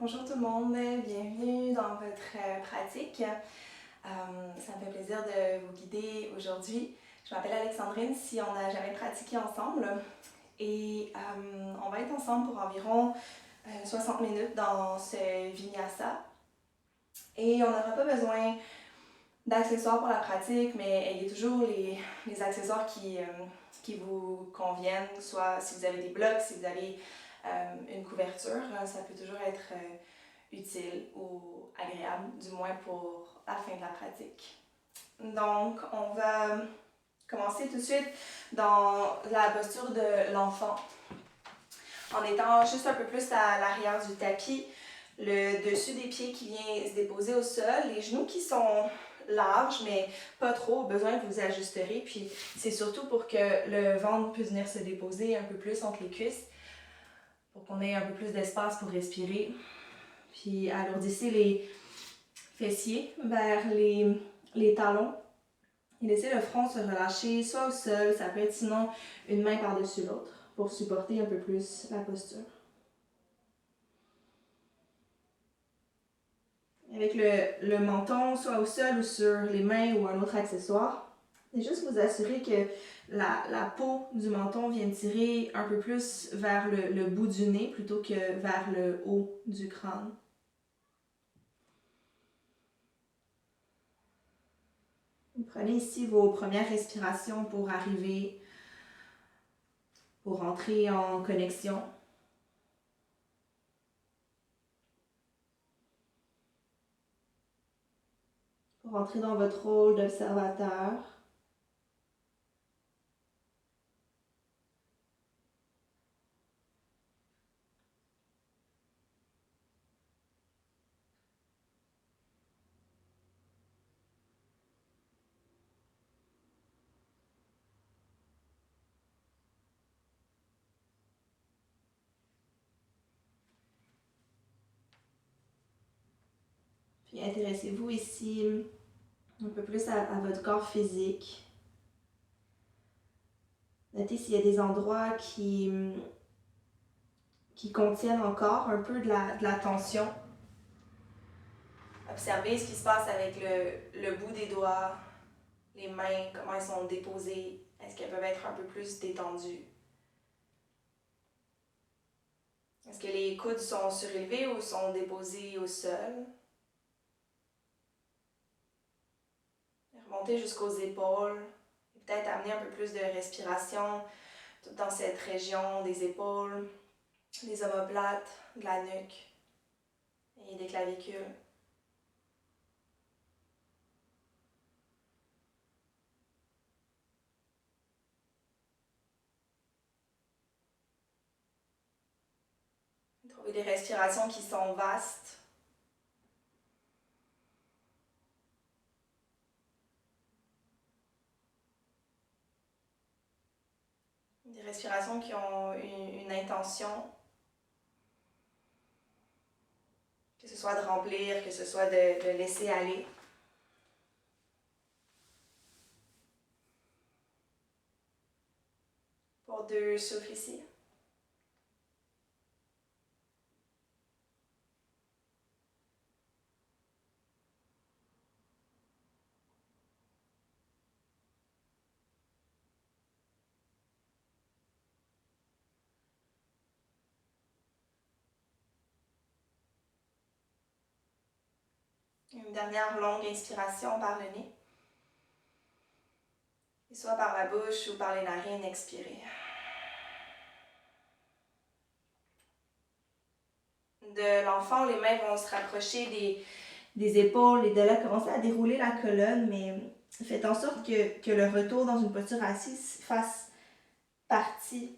Bonjour tout le monde, bienvenue dans votre pratique. Ça me fait plaisir de vous guider aujourd'hui. Je m'appelle Alexandrine, si on n'a jamais pratiqué ensemble. Et on va être ensemble pour environ 60 minutes dans ce vinyasa. Et on n'aura pas besoin d'accessoires pour la pratique, mais ayez toujours les accessoires qui vous conviennent, soit si vous avez des blocs, si vous avez une couverture, ça peut toujours être utile ou agréable, du moins pour la fin de la pratique. Donc, on va commencer tout de suite dans la posture de l'enfant, en étant juste un peu plus à l'arrière du tapis, le dessus des pieds qui vient se déposer au sol, les genoux qui sont larges, mais pas trop, au besoin vous ajusterez, puis c'est surtout pour que le ventre puisse venir se déposer un peu plus entre les cuisses, pour qu'on ait un peu plus d'espace pour respirer. Puis alourdissez les fessiers vers les talons et laissez le front se relâcher, soit au sol, ça peut être sinon une main par-dessus l'autre pour supporter un peu plus la posture. Avec le menton, soit au sol ou sur les mains ou un autre accessoire, et juste vous assurer que la peau du menton vient tirer un peu plus vers le bout du nez plutôt que vers le haut du crâne. Vous prenez ici vos premières respirations pour entrer en connexion. Pour entrer dans votre rôle d'observateur. Puis intéressez-vous ici un peu plus à votre corps physique. Notez s'il y a des endroits qui contiennent encore un peu de la tension. Observez ce qui se passe avec le bout des doigts, les mains, comment elles sont déposées. Est-ce qu'elles peuvent être un peu plus détendues? Est-ce que les coudes sont surélevés ou sont déposés au sol? Remontez jusqu'aux épaules. Et peut-être amener un peu plus de respiration tout dans cette région des épaules, des omoplates, de la nuque et des clavicules. Trouvez des respirations qui sont vastes. Des respirations qui ont une intention. Que ce soit de remplir, que ce soit de laisser aller. Pour 2 souffles ici. Une dernière longue inspiration par le nez. Et soit par la bouche ou par les narines, expirez. De l'enfant, les mains vont se rapprocher des épaules et de là commencer à dérouler la colonne, mais faites en sorte que le retour dans une posture assise fasse partie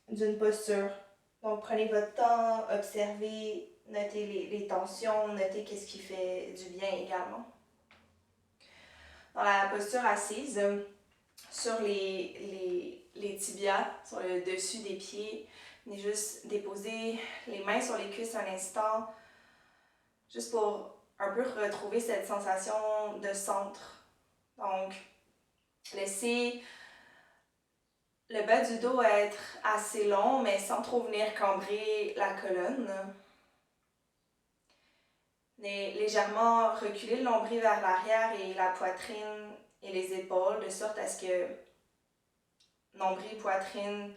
d'une posture. Donc prenez votre temps, observez, notez les tensions, notez qu'est-ce qui fait du bien également. Dans la posture assise, sur les tibias, sur le dessus des pieds, venez juste déposer les mains sur les cuisses un instant, juste pour un peu retrouver cette sensation de centre. Donc, laissez le bas du dos être assez long, mais sans trop venir cambrer la colonne. Venez légèrement reculer le nombril vers l'arrière et la poitrine et les épaules, de sorte à ce que nombril, poitrine,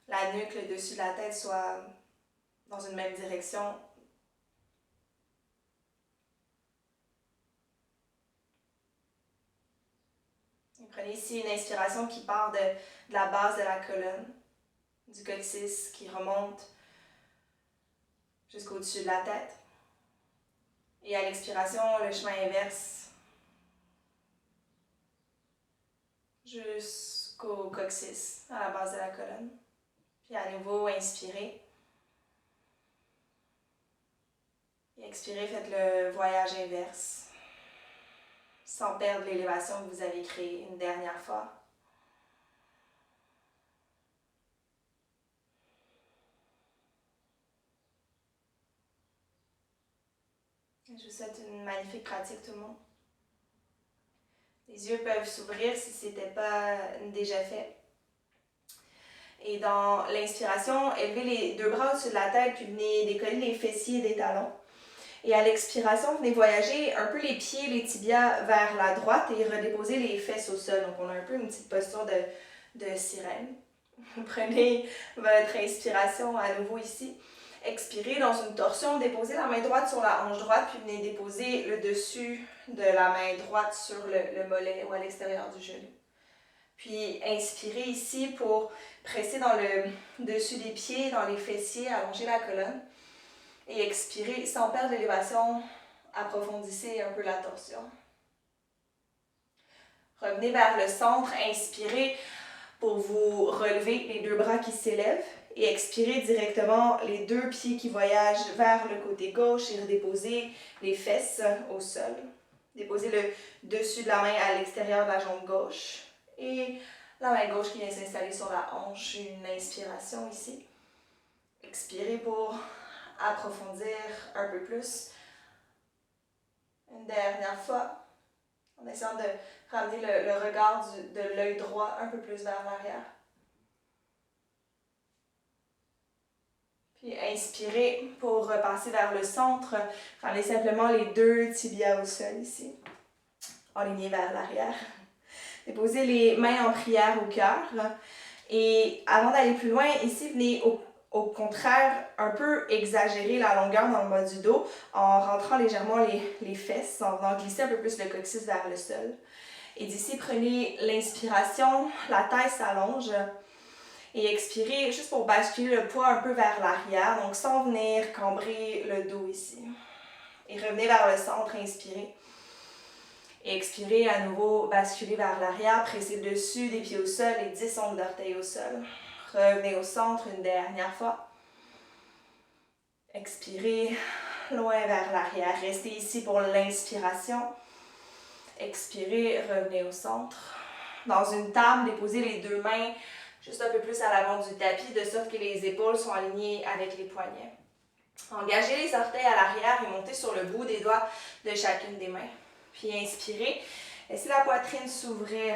la nuque, le dessus de la tête soient dans une même direction. Et prenez ici une inspiration qui part de la base de la colonne, du coccyx qui remonte jusqu'au-dessus de la tête. Et à l'expiration, le chemin inverse jusqu'au coccyx, à la base de la colonne. Puis à nouveau, inspirez. Et expirez, faites le voyage inverse, sans perdre l'élévation que vous avez créée une dernière fois. Je vous souhaite une magnifique pratique, tout le monde. Les yeux peuvent s'ouvrir si ce n'était pas déjà fait. Et dans l'inspiration, élevez les deux bras au-dessus de la tête, puis venez décoller les fessiers des talons. Et à l'expiration, venez voyager un peu les pieds, les tibias vers la droite et redéposer les fesses au sol. Donc on a un peu une petite posture de sirène. Prenez votre inspiration à nouveau ici. Expirez dans une torsion, déposez la main droite sur la hanche droite, puis venez déposer le dessus de la main droite sur le mollet ou à l'extérieur du genou. Puis inspirez ici pour presser dans le dessus des pieds, dans les fessiers, allonger la colonne. Et expirez sans perdre l'élévation, approfondissez un peu la torsion. Revenez vers le centre, inspirez pour vous relever, les deux bras qui s'élèvent. Et expirez directement les deux pieds qui voyagent vers le côté gauche et redéposez les fesses au sol. Déposez le dessus de la main à l'extérieur de la jambe gauche. Et la main gauche qui vient s'installer sur la hanche, une inspiration ici. Expirez pour approfondir un peu plus. Une dernière fois, en essayant de ramener le regard de l'œil droit un peu plus vers l'arrière. Puis inspirez pour repasser vers le centre. Ramenez simplement les deux tibias au sol ici. Alignez vers l'arrière. Déposez les mains en prière au cœur. Et avant d'aller plus loin, ici, venez au contraire un peu exagérer la longueur dans le bas du dos en rentrant légèrement les fesses, en venant glisser un peu plus le coccyx vers le sol. Et d'ici, prenez l'inspiration, la taille s'allonge. Et expirez juste pour basculer le poids un peu vers l'arrière, donc sans venir cambrer le dos ici. Et revenez vers le centre, inspirez. Et expirez à nouveau, basculez vers l'arrière, pressez le dessus des pieds au sol et 10 ongles d'orteil au sol. Revenez au centre une dernière fois. Expirez loin vers l'arrière. Restez ici pour l'inspiration. Expirez, revenez au centre. Dans une table, déposez les deux mains juste un peu plus à l'avant du tapis, de sorte que les épaules sont alignées avec les poignets. Engagez les orteils à l'arrière et montez sur le bout des doigts de chacune des mains. Puis inspirez. Laissez la poitrine s'ouvrir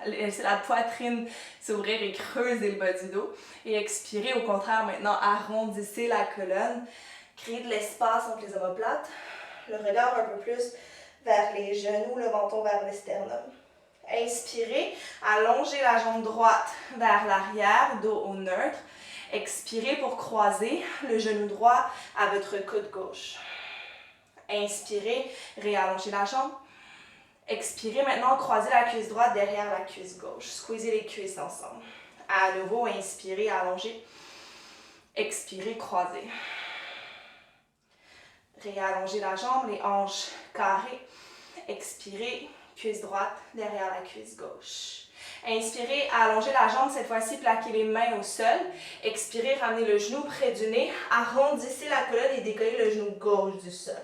laissez la poitrine s'ouvrir et creuser le bas du dos. Et expirez, au contraire, maintenant, arrondissez la colonne. Créez de l'espace entre les omoplates. Le regard un peu plus vers les genoux, le menton vers le sternum. Inspirez, allongez la jambe droite vers l'arrière, dos au neutre. Expirez pour croiser le genou droit à votre coude gauche. Inspirez, réallongez la jambe. Expirez maintenant, croisez la cuisse droite derrière la cuisse gauche. Squeezez les cuisses ensemble. À nouveau, inspirez, allongez. Expirez, croisez. Réallongez la jambe, les hanches carrées. Expirez, cuisse droite derrière la cuisse gauche. Inspirez, allongez la jambe, cette fois-ci, plaquez les mains au sol. Expirez, ramenez le genou près du nez. Arrondissez la colonne et décollez le genou gauche du sol.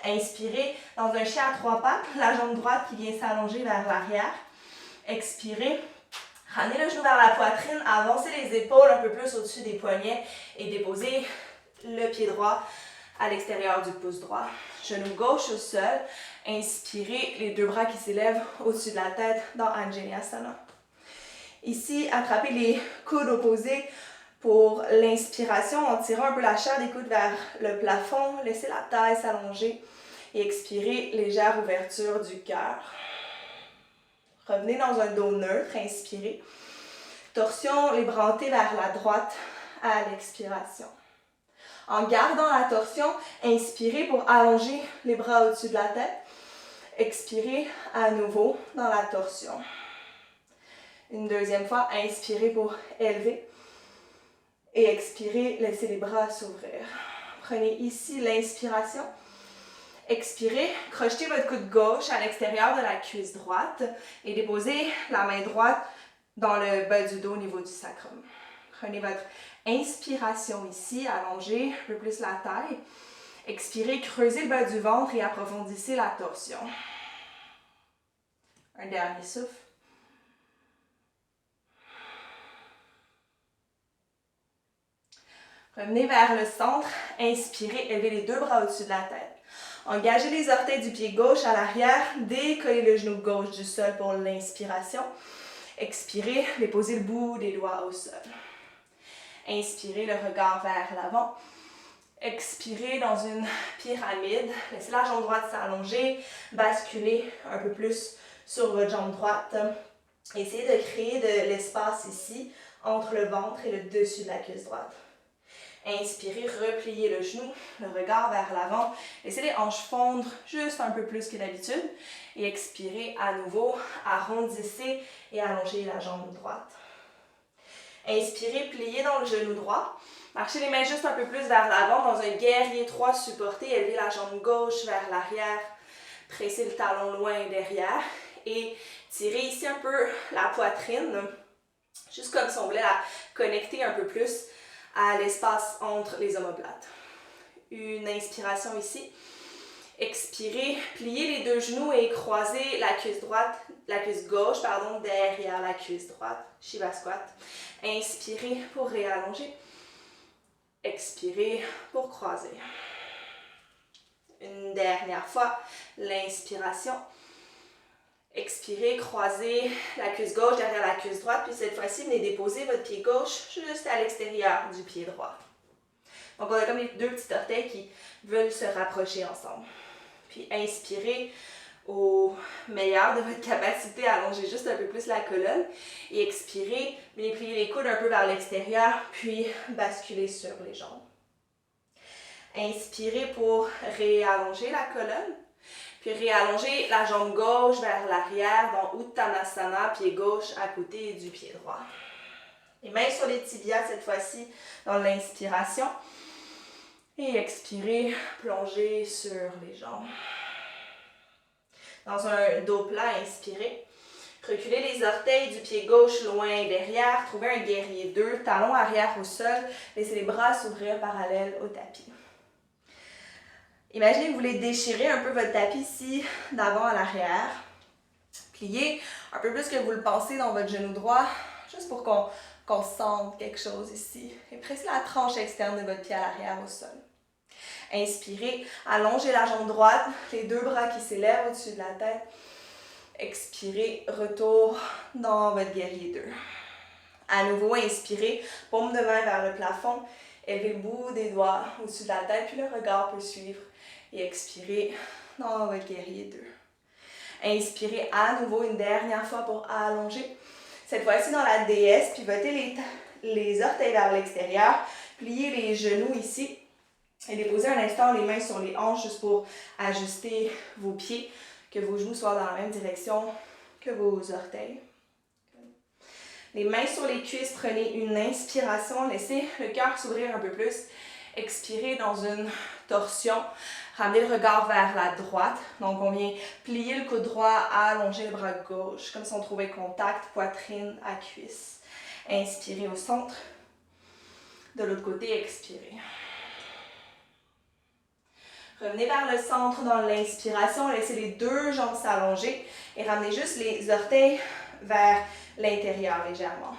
Inspirez, dans un chien à trois pattes, la jambe droite qui vient s'allonger vers l'arrière. Expirez, ramenez le genou vers la poitrine, avancez les épaules un peu plus au-dessus des poignets et déposez le pied droit à l'extérieur du pouce droit. Genou gauche au sol. Inspirez, les deux bras qui s'élèvent au-dessus de la tête dans Anjaneyasana. Ici, attrapez les coudes opposés Pour l'inspiration, on tire un peu la chair des coudes vers le plafond, laissez la taille s'allonger et expirez, légère ouverture du cœur. Revenez dans un dos neutre, inspirez. Torsion, les bras hantés vers la droite à l'expiration. En gardant la torsion, inspirez pour allonger les bras au-dessus de la tête. Expirez à nouveau dans la torsion. Une deuxième fois, inspirez pour élever. Et expirez, laissez les bras s'ouvrir. Prenez ici l'inspiration. Expirez, crochetez votre coude gauche à l'extérieur de la cuisse droite et déposez la main droite dans le bas du dos au niveau du sacrum. Prenez votre inspiration ici, allongez un peu plus la taille. Expirez, creusez le bas du ventre et approfondissez la torsion. Un dernier souffle. Revenez vers le centre, inspirez, élevez les deux bras au-dessus de la tête. Engagez les orteils du pied gauche à l'arrière, décollez le genou gauche du sol pour l'inspiration. Expirez, déposez le bout des doigts au sol. Inspirez, le regard vers l'avant. Expirez dans une pyramide, laissez la jambe droite s'allonger, basculez un peu plus sur votre jambe droite. Essayez de créer de l'espace ici entre le ventre et le dessus de la cuisse droite. Inspirez, repliez le genou, le regard vers l'avant. Laissez les hanches fondre juste un peu plus que d'habitude. Et expirez à nouveau, arrondissez et allongez la jambe droite. Inspirez, pliez dans le genou droit. Marchez les mains juste un peu plus vers l'avant dans un guerrier 3 supporté. Élevez la jambe gauche vers l'arrière. Pressez le talon loin derrière. Et tirez ici un peu la poitrine. Juste comme si on voulait la connecter un peu plus à l'espace entre les omoplates. Une inspiration ici. Expirez, pliez les deux genoux et croisez la cuisse gauche derrière la cuisse droite. Shiva Squat. Inspirez pour réallonger. Expirez pour croiser. Une dernière fois, l'inspiration. Expirez, croisez la cuisse gauche derrière la cuisse droite, puis cette fois-ci, venez déposer votre pied gauche juste à l'extérieur du pied droit. Donc, on a comme les deux petits orteils qui veulent se rapprocher ensemble. Puis, inspirez au meilleur de votre capacité à allonger juste un peu plus la colonne. Et expirez, venez plier les coudes un peu vers l'extérieur, puis basculez sur les jambes. Inspirez pour réallonger la colonne. Puis réallonger la jambe gauche vers l'arrière dans Uttanasana, pied gauche à côté du pied droit. Les mains sur les tibias cette fois-ci dans l'inspiration. Et expirez, plongez sur les jambes. Dans un dos plat, inspirez. Reculez les orteils du pied gauche loin derrière. Trouvez un guerrier 2, talon arrière au sol. Laissez les bras s'ouvrir parallèles au tapis. Imaginez que vous voulez déchirer un peu votre tapis ici, d'avant à l'arrière. Pliez un peu plus que vous le pensez dans votre genou droit, juste pour qu'on sente quelque chose ici. Et pressez la tranche externe de votre pied à l'arrière au sol. Inspirez, allongez la jambe droite, les deux bras qui s'élèvent au-dessus de la tête. Expirez, retour dans votre guerrier 2. À nouveau, inspirez, paume de main vers le plafond. Élevez le bout des doigts au-dessus de la tête, puis le regard peut suivre. Et expirez dans votre guerrier 2. Inspirez à nouveau une dernière fois pour allonger. Cette fois-ci dans la déesse, pivotez les orteils vers l'extérieur. Pliez les genoux ici. Et déposez un instant les mains sur les hanches juste pour ajuster vos pieds, que vos genoux soient dans la même direction que vos orteils. Les mains sur les cuisses, prenez une inspiration, laissez le cœur s'ouvrir un peu plus. Expirez dans une torsion, ramenez le regard vers la droite. Donc on vient plier le coude droit, allonger le bras gauche, comme si on trouvait contact, poitrine à cuisse. Inspirez au centre. De l'autre côté, expirez. Revenez vers le centre dans l'inspiration, laissez les deux jambes s'allonger et ramenez juste les orteils vers l'intérieur légèrement.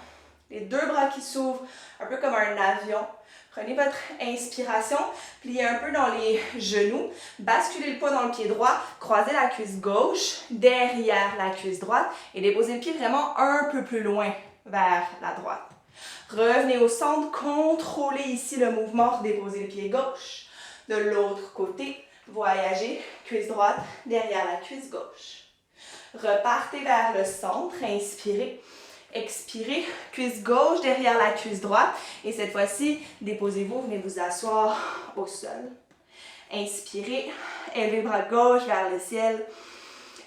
Les deux bras qui s'ouvrent, un peu comme un avion. Prenez votre inspiration, pliez un peu dans les genoux, basculez le poids dans le pied droit, croisez la cuisse gauche derrière la cuisse droite et déposez le pied vraiment un peu plus loin vers la droite. Revenez au centre, contrôlez ici le mouvement, déposez le pied gauche. De l'autre côté, voyagez, cuisse droite derrière la cuisse gauche. Repartez vers le centre, inspirez. Expirez, cuisse gauche derrière la cuisse droite. Et cette fois-ci, déposez-vous, venez vous asseoir au sol. Inspirez, élevez le bras gauche vers le ciel.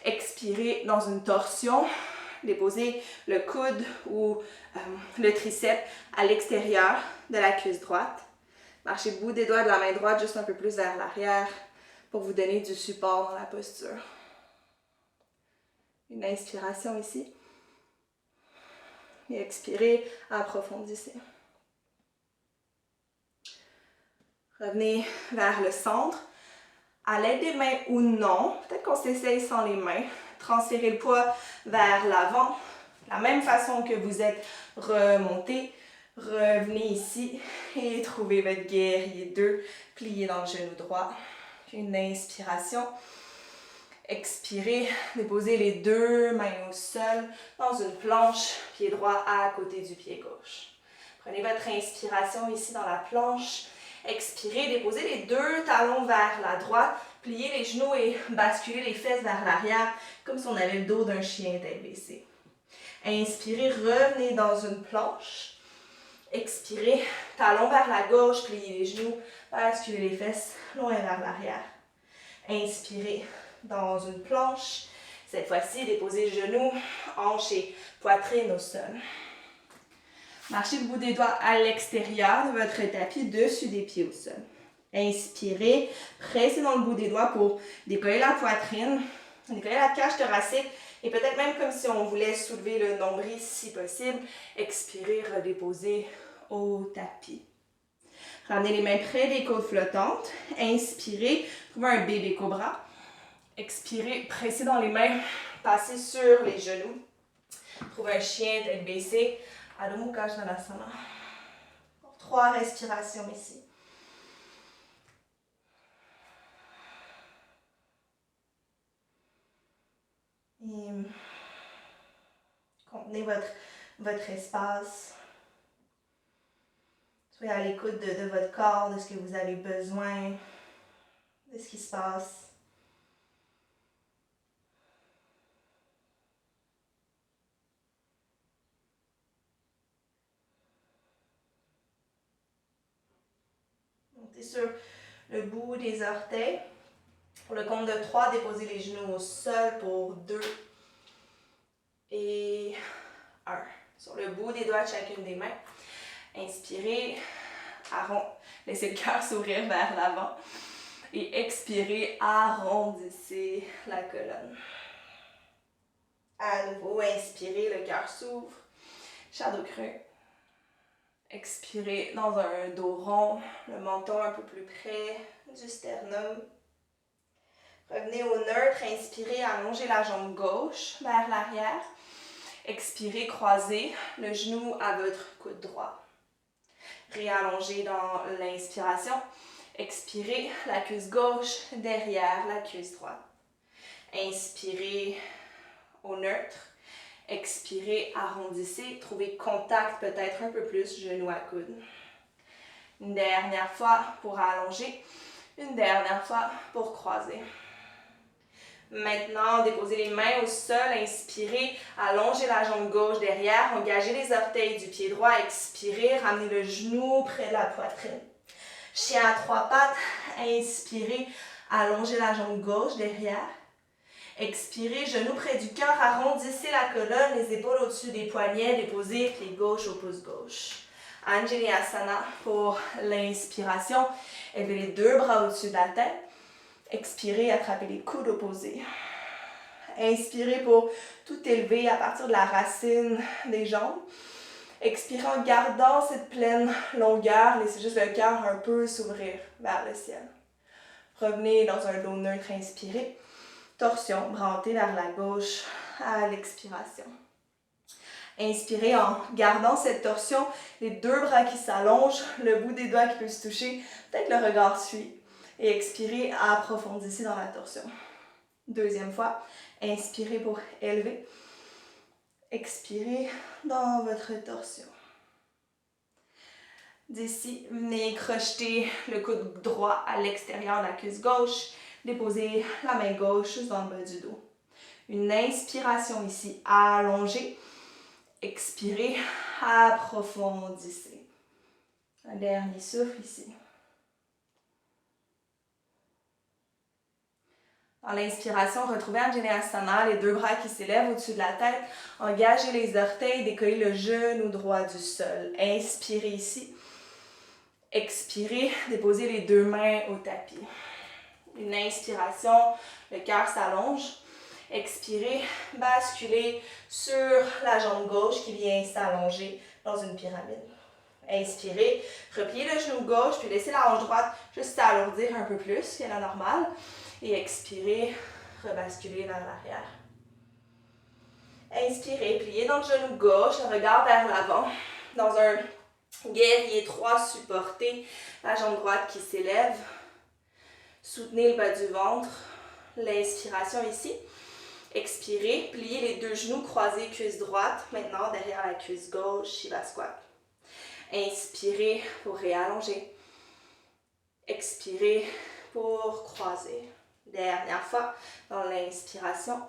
Expirez dans une torsion. Déposez le coude ou le triceps à l'extérieur de la cuisse droite. Marchez le bout des doigts de la main droite juste un peu plus vers l'arrière pour vous donner du support dans la posture. Une inspiration ici. Et expirez, approfondissez. Revenez vers le centre. À l'aide des mains ou non, peut-être qu'on s'essaye sans les mains. Transférez le poids vers l'avant. De la même façon que vous êtes remonté, revenez ici et trouvez votre guerrier 2. Pliez dans le genou droit. Une inspiration. Expirez, déposez les deux mains au sol dans une planche, pied droit à côté du pied gauche. Prenez votre inspiration ici dans la planche. Expirez, déposez les deux talons vers la droite, pliez les genoux et basculez les fesses vers l'arrière, comme si on avait le dos d'un chien tête baissée. Inspirez, revenez dans une planche. Expirez, talons vers la gauche, pliez les genoux, basculez les fesses loin vers l'arrière. Inspirez dans une planche. Cette fois-ci, déposez genoux, hanches et poitrine au sol. Marchez le bout des doigts à l'extérieur de votre tapis, dessus des pieds au sol. Inspirez, pressez dans le bout des doigts pour décoller la poitrine, décoller la cage thoracique et peut-être même comme si on voulait soulever le nombril si possible. Expirez, redéposez au tapis. Ramenez les mains près des côtes flottantes. Inspirez, trouvez un bébé cobra. Expirez, pressez dans les mains, passez sur les genoux. Trouvez un chien tête baissée. Adho Mukha Svanasana. 3 respirations ici. Et contenez votre espace. Soyez à l'écoute de votre corps, de ce que vous avez besoin, de ce qui se passe. Montez sur le bout des orteils. Pour le compte de 3, déposez les genoux au sol pour 2 et 1. Sur le bout des doigts de chacune des mains. Inspirez, laissez le cœur s'ouvrir vers l'avant. Et expirez, arrondissez la colonne. À nouveau, inspirez, le cœur s'ouvre. Shadow creux. Expirez dans un dos rond, le menton un peu plus près du sternum. Revenez au neutre, inspirez, allongez la jambe gauche vers l'arrière. Expirez, croisez le genou à votre coude droit. Réallongez dans l'inspiration. Expirez, la cuisse gauche derrière la cuisse droite. Inspirez au neutre. Expirez, arrondissez. Trouvez contact peut-être un peu plus, genou à coude. Une dernière fois pour allonger. Une dernière fois pour croiser. Maintenant, déposez les mains au sol, inspirez, allongez la jambe gauche derrière, engagez les orteils du pied droit, expirez, ramenez le genou près de la poitrine. Chien à 3 pattes, inspirez, allongez la jambe gauche derrière. Expirez, genou près du cœur, arrondissez la colonne, les épaules au-dessus des poignets, déposez pied gauche au pouce gauche. Anjaneyasana pour l'inspiration, élevez les 2 bras au-dessus de la tête. Expirez, attrapez les coudes opposés. Inspirez pour tout élever à partir de la racine des jambes. Expirez en gardant cette pleine longueur. Laissez juste le cœur un peu s'ouvrir vers le ciel. Revenez dans un dos neutre, inspirez. Torsion, bras hantés vers la gauche à l'expiration. Inspirez en gardant cette torsion, les 2 bras qui s'allongent, le bout des doigts qui peut se toucher, peut-être le regard suit. Et expirez, approfondissez dans la torsion. Deuxième fois, inspirez pour élever. Expirez dans votre torsion. D'ici, venez crocheter le coude droit à l'extérieur de la cuisse gauche. Déposez la main gauche juste dans le bas du dos. Une inspiration ici, allongez. Expirez, approfondissez. Un dernier souffle ici. Dans l'inspiration, retrouvez Anjaneyasana, les deux bras qui s'élèvent au-dessus de la tête. Engagez les orteils, décollez le genou droit du sol. Inspirez ici. Expirez, déposez les deux mains au tapis. Une inspiration, le cœur s'allonge. Expirez, basculez sur la jambe gauche qui vient s'allonger dans une pyramide. Inspirez, repliez le genou gauche, puis laissez la hanche droite juste s'alourdir un peu plus que la normale. Et expirez, rebasculez vers l'arrière. Inspirez, pliez dans le genou gauche, le regard vers l'avant. Dans un guerrier 3, supportez la jambe droite qui s'élève. Soutenez le bas du ventre. L'inspiration ici. Expirez, pliez les deux genoux croisés, cuisse droite. Maintenant, derrière la cuisse gauche, Shiva Squat. Inspirez pour réallonger. Expirez pour croiser. Dernière fois, dans l'inspiration.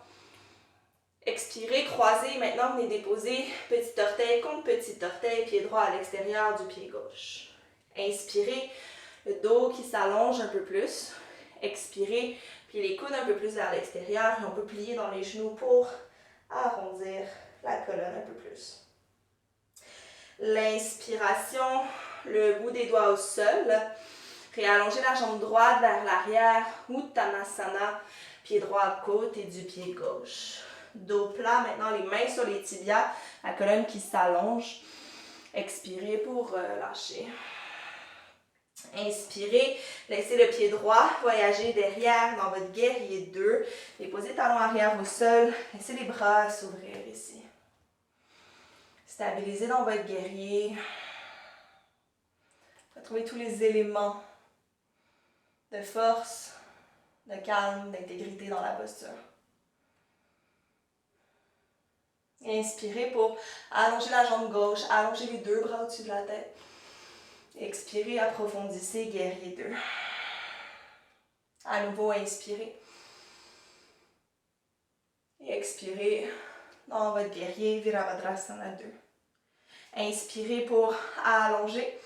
Expirez, croisez. Maintenant, venez déposer petit orteil contre petit orteil, pied droit à l'extérieur du pied gauche. Inspirez, le dos qui s'allonge un peu plus. Expirez, puis les coudes un peu plus vers l'extérieur. Et on peut plier dans les genoux pour arrondir la colonne un peu plus. L'inspiration, le bout des doigts au sol. Réallongez la jambe droite vers l'arrière, Uttanasana, pied droit à côté du pied gauche. Dos plat, maintenant les mains sur les tibias, la colonne qui s'allonge. Expirez pour relâcher. Inspirez, laissez le pied droit voyager derrière dans votre guerrier 2. Déposez talon arrière au sol, laissez les bras s'ouvrir ici. Stabilisez dans votre guerrier. Retrouvez tous les éléments de force, de calme, d'intégrité dans la posture. Inspirez pour allonger la jambe gauche, allonger les deux bras au-dessus de la tête. Expirez, approfondissez, guerrier 2. À nouveau, inspirez. Et expirez dans votre guerrier, Virabhadrasana 2. Inspirez pour allonger.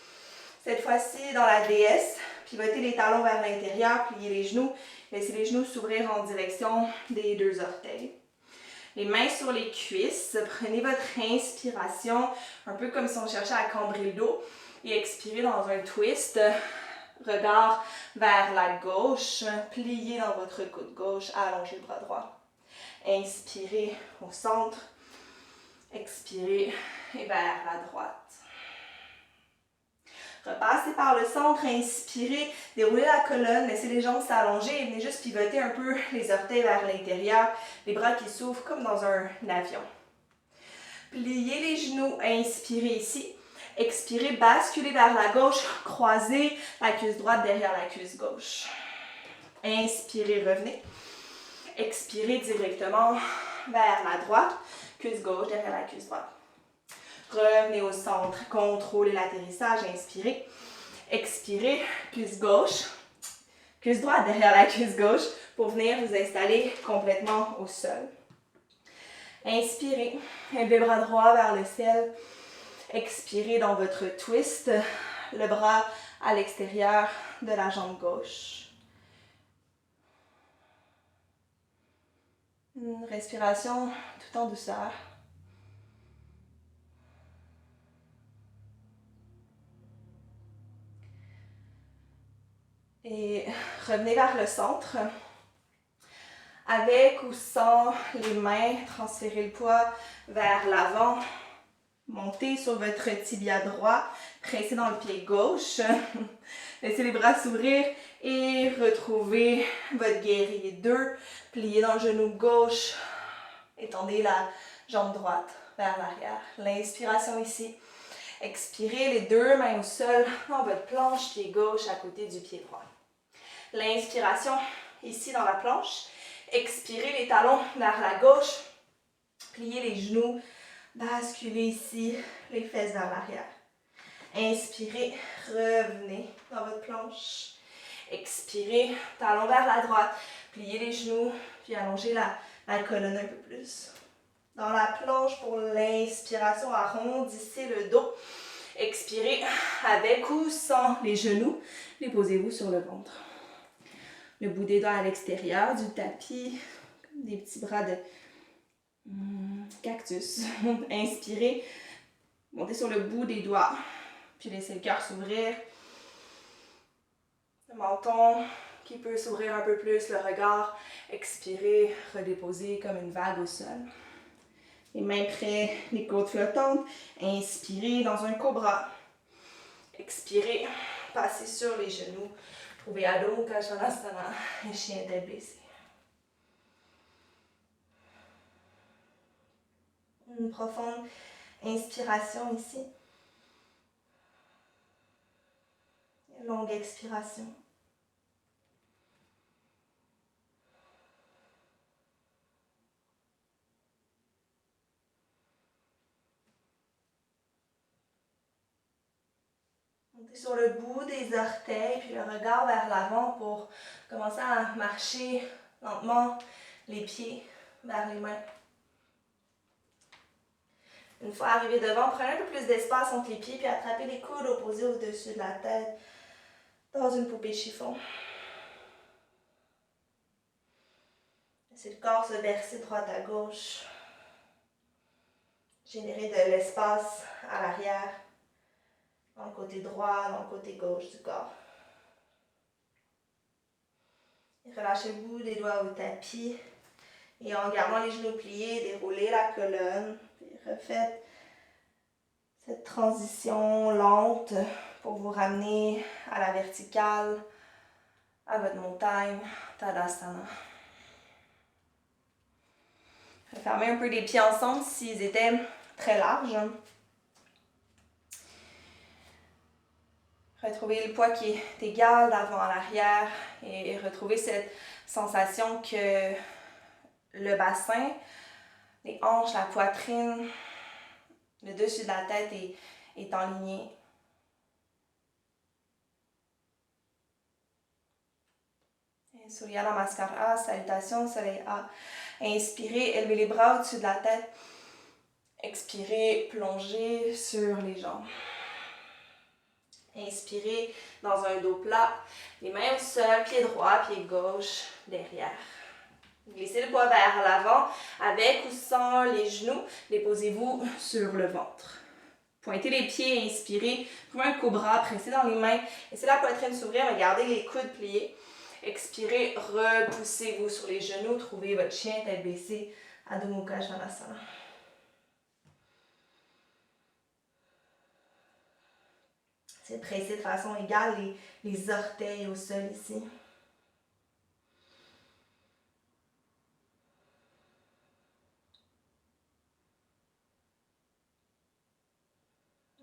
Cette fois-ci, dans la déesse, pivotez les talons vers l'intérieur, pliez les genoux. Laissez les genoux s'ouvrir en direction des deux orteils. Les mains sur les cuisses. Prenez votre inspiration, un peu comme si on cherchait à cambrer le dos. Et expirez dans un twist. Regard vers la gauche. Pliez dans votre coude gauche. Allongez le bras droit. Inspirez au centre. Expirez et vers la droite. Repassez par le centre, inspirez, déroulez la colonne, laissez les jambes s'allonger et venez juste pivoter un peu les orteils vers l'intérieur, les bras qui s'ouvrent comme dans un avion. Pliez les genoux, inspirez ici. Expirez, basculez vers la gauche, croisez la cuisse droite derrière la cuisse gauche. Inspirez, revenez. Expirez directement vers la droite, cuisse gauche derrière la cuisse droite. Revenez au centre, contrôlez l'atterrissage, inspirez. Expirez, cuisse gauche, cuisse droite derrière la cuisse gauche pour venir vous installer complètement au sol. Inspirez, élevez le bras droit vers le ciel. Expirez dans votre twist, le bras à l'extérieur de la jambe gauche. Une respiration tout en douceur. Et revenez vers le centre. Avec ou sans les mains, transférez le poids vers l'avant. Montez sur votre tibia droit. Pressez dans le pied gauche. Laissez les bras s'ouvrir et retrouvez votre guerrier 2. Pliez dans le genou gauche. Étendez la jambe droite vers l'arrière. L'inspiration ici. Expirez les deux mains au sol dans votre planche, pied gauche à côté du pied droit. L'inspiration ici dans la planche. Expirez les talons vers la gauche. Pliez les genoux. Basculez ici les fesses vers l'arrière. Inspirez, revenez dans votre planche. Expirez, talon vers la droite. Pliez les genoux, puis allongez la colonne un peu plus. Dans la planche pour l'inspiration, arrondissez le dos. Expirez avec ou sans les genoux. Déposez-vous sur le ventre. Le bout des doigts à l'extérieur du tapis, comme des petits bras de cactus. Inspirez, montez sur le bout des doigts, puis laissez le cœur s'ouvrir. Le menton qui peut s'ouvrir un peu plus, le regard. Expirez, redéposez comme une vague au sol. Les mains près, les côtes flottantes. Inspirez dans un cobra. Expirez, passez sur les genoux. Trouvez Adho Mukha Svanasana et chien tête baissée. Une profonde inspiration ici. Une longue expiration. Montez sur le bout des orteils, puis le regard vers l'avant pour commencer à marcher lentement les pieds vers les mains. Une fois arrivé devant, prenez un peu plus d'espace entre les pieds, puis attrapez les coudes opposés au-dessus de la tête dans une poupée chiffon. Laissez le corps se verser droite à gauche. Générer de l'espace à l'arrière, dans le côté droit, dans le côté gauche du corps. Et relâchez le bout des doigts au tapis. Et en gardant les genoux pliés, déroulez la colonne. Puis refaites cette transition lente pour vous ramener à la verticale, à votre montagne, Tadasana. Fermez un peu les pieds ensemble s'ils étaient très larges. Retrouvez le poids qui est égal d'avant à l'arrière et retrouvez cette sensation que le bassin, les hanches, la poitrine, le dessus de la tête est en lignée. Surya Namaskara, salutation, soleil A. Inspirez, élevez les bras au-dessus de la tête. Expirez, plongez sur les jambes. Inspirez dans un dos plat, les mains au sol, pied droit, pied gauche, derrière. Glissez le poids vers l'avant, avec ou sans les genoux, déposez-vous sur le ventre. Pointez les pieds, inspirez, trouvez un cobra, pressez dans les mains, laissez la poitrine s'ouvrir, mais gardez les coudes pliés. Expirez, repoussez-vous sur les genoux, trouvez votre chien tête baissée, Adho Mukha Svanasana. C'est de presser de façon égale les orteils au sol ici.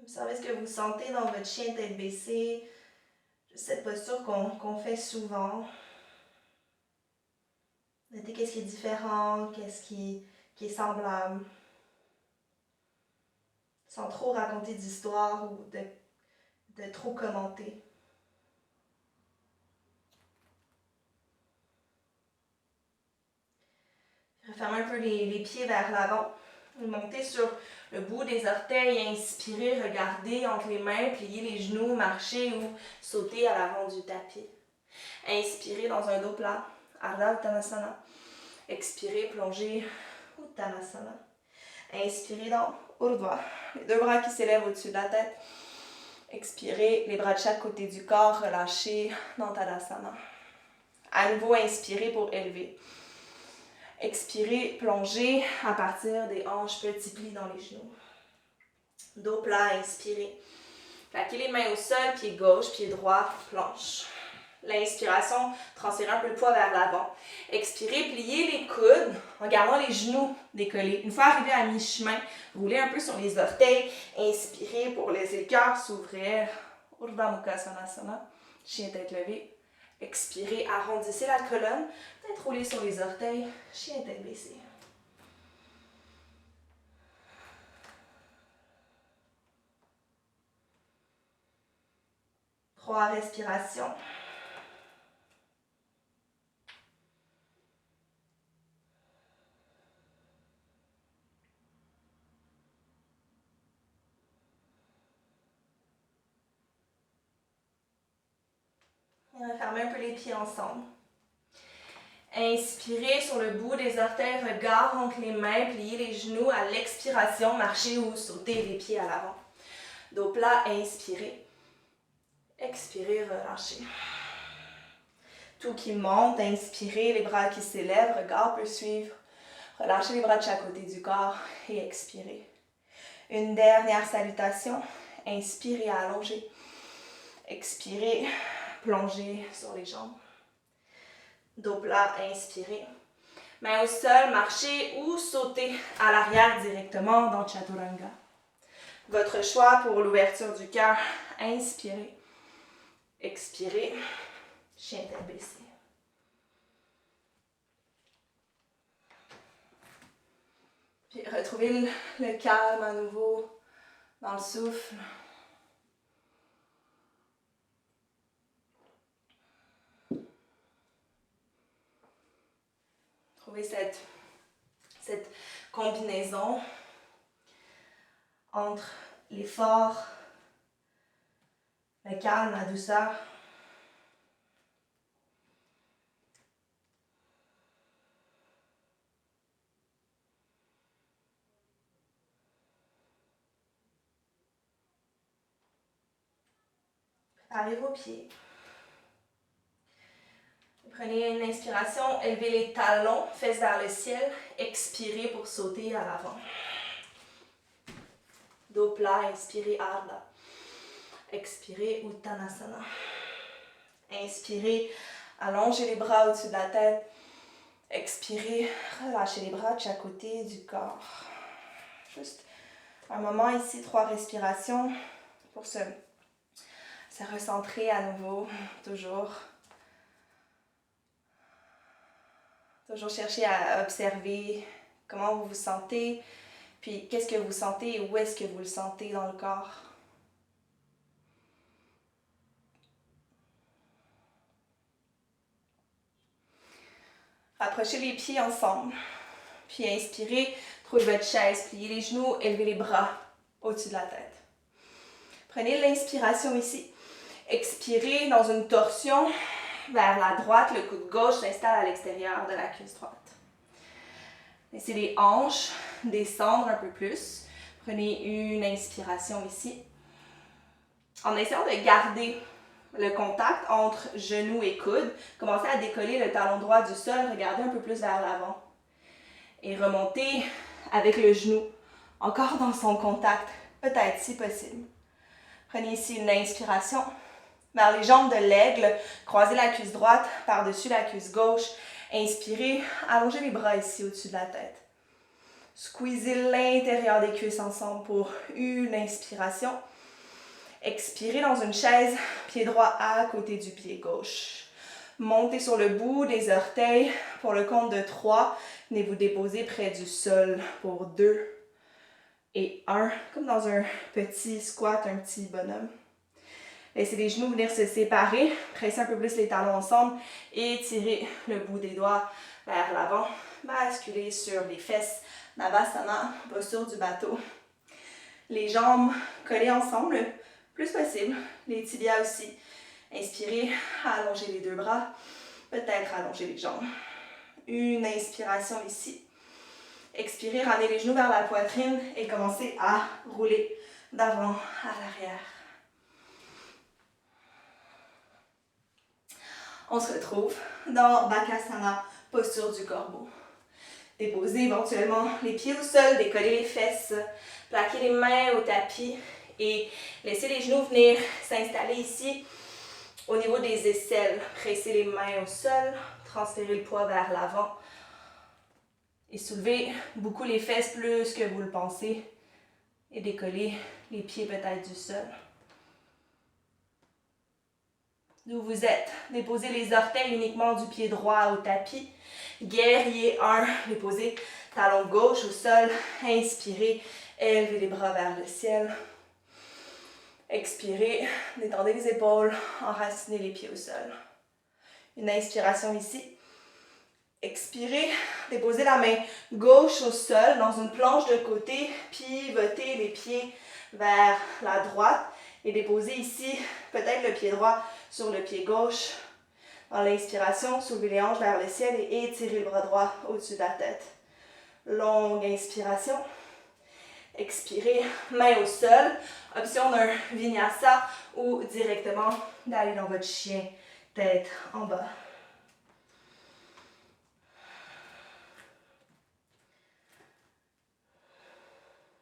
Observez ce que vous sentez dans votre chien tête baissée, cette posture qu'on fait souvent. Notez qu'est-ce qui est différent, qu'est-ce qui est semblable. Sans trop raconter d'histoire ou de trop commenter. Refermez un peu les pieds vers l'avant. Montez sur le bout des orteils, inspirez, regardez entre les mains, pliez les genoux, marchez ou sautez à l'avant du tapis. Inspirez dans un dos plat, Ardha Uttanasana. Expirez, plongez, Uttanasana. Inspirez dans Urdhva, les deux bras qui s'élèvent au-dessus de la tête. Expirez, les bras de chaque côté du corps, relâchez dans Tadasana. À nouveau, inspirez pour élever. Expirez, plongez à partir des hanches, petits plis dans les genoux. Dos plat, inspirez. Plaquez les mains au sol, pied gauche, pied droit, planche. L'inspiration, transférez un peu le poids vers l'avant. Expirez, pliez les coudes en gardant les genoux décollés. Une fois arrivé à mi-chemin, roulez un peu sur les orteils. Inspirez pour laisser le cœur s'ouvrir. Urdhva Mukha Svanasana, chien tête levée. Expirez, arrondissez la colonne. Peut-être rouler sur les orteils, chien tête baissée. 3 respirations. Et on va fermer un peu les pieds ensemble. Inspirez sur le bout des orteils, regard entre les mains, pliez les genoux. À l'expiration, marchez ou sautez les pieds à l'avant. Dos plat, inspirez. Expirez, relâchez. Tout qui monte, inspirez, les bras qui s'élèvent, regard peut suivre. Relâchez les bras de chaque côté du corps et expirez. Une dernière salutation. Inspirez, allongez. Expirez, plongez sur les jambes. Dos plat, inspirez. Main au sol, marchez ou sautez à l'arrière directement dans Chaturanga. Votre choix pour l'ouverture du cœur. Inspirez. Expirez. Chien tête baissée. Puis retrouvez le calme à nouveau dans le souffle. Trouvez cette combinaison entre l'effort, le calme, la douceur. Préparez vos pieds. Prenez une inspiration, élevez les talons, fesses vers le ciel. Expirez pour sauter à l'avant. Dos plat, inspirez Ardha. Expirez Uttanasana. Inspirez, allongez les bras au-dessus de la tête. Expirez, relâchez les bras de chaque côté du corps. Juste un moment ici, 3 respirations pour se recentrer à nouveau, toujours chercher à observer comment vous vous sentez, puis qu'est-ce que vous sentez et où est-ce que vous le sentez dans le corps. Rapprochez les pieds ensemble, puis inspirez, trouvez votre chaise, pliez les genoux, élevez les bras au-dessus de la tête. Prenez l'inspiration ici. Expirez dans une torsion vers la droite, le coude gauche s'installe à l'extérieur de la cuisse droite. Laissez les hanches descendre un peu plus. Prenez une inspiration ici. En essayant de garder le contact entre genoux et coude, commencez à décoller le talon droit du sol, regardez un peu plus vers l'avant. Et remontez avec le genou, encore dans son contact, peut-être si possible. Prenez ici une inspiration. Vers les jambes de l'aigle, croisez la cuisse droite par-dessus la cuisse gauche. Inspirez, allongez les bras ici au-dessus de la tête. Squeezez l'intérieur des cuisses ensemble pour une inspiration. Expirez dans une chaise, pied droit à côté du pied gauche. Montez sur le bout des orteils pour le compte de 3. Venez vous déposer près du sol pour 2 et 1, comme dans un petit squat, un petit bonhomme. Laissez les genoux venir se séparer, pressez un peu plus les talons ensemble et tirez le bout des doigts vers l'avant. Basculez sur les fesses, Navasana, posture du bateau. Les jambes collées ensemble, le plus possible, les tibias aussi. Inspirez, allongez les 2 bras, peut-être allongez les jambes. Une inspiration ici. Expirez, ramenez les genoux vers la poitrine et commencez à rouler d'avant à l'arrière. On se retrouve dans Bakasana, posture du corbeau. Déposez éventuellement les pieds au sol, décollez les fesses, plaquez les mains au tapis et laissez les genoux venir s'installer ici au niveau des aisselles. Pressez les mains au sol, transférez le poids vers l'avant et soulevez beaucoup les fesses plus que vous le pensez et décollez les pieds peut-être du sol. D'où vous êtes, déposez les orteils uniquement du pied droit au tapis. Guerrier 1, déposez talon gauche au sol. Inspirez, élevez les bras vers le ciel. Expirez, détendez les épaules, enracinez les pieds au sol. Une inspiration ici. Expirez, déposez la main gauche au sol dans une planche de côté, pivotez les pieds vers la droite et déposez ici peut-être le pied droit sur le pied gauche. Dans l'inspiration, soulevez les hanches vers le ciel et étirez le bras droit au-dessus de la tête. Longue inspiration. Expirez, main au sol. Option d'un vinyasa ou directement d'aller dans votre chien, tête en bas.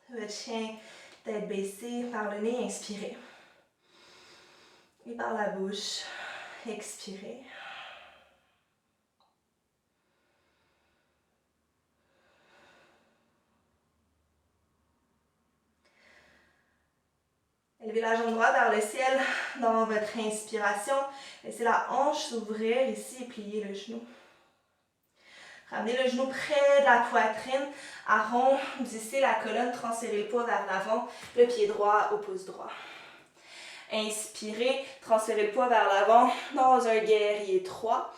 Votre chien, tête baissée, par le nez, inspirez. Et par la bouche, expirez. Élevez la jambe droite vers le ciel dans votre inspiration. Laissez la hanche s'ouvrir ici et pliez le genou. Ramenez le genou près de la poitrine, arrondissez la colonne, transférez le poids vers l'avant, le pied droit au pouce droit. Inspirez, transférez le poids vers l'avant dans un guerrier 3.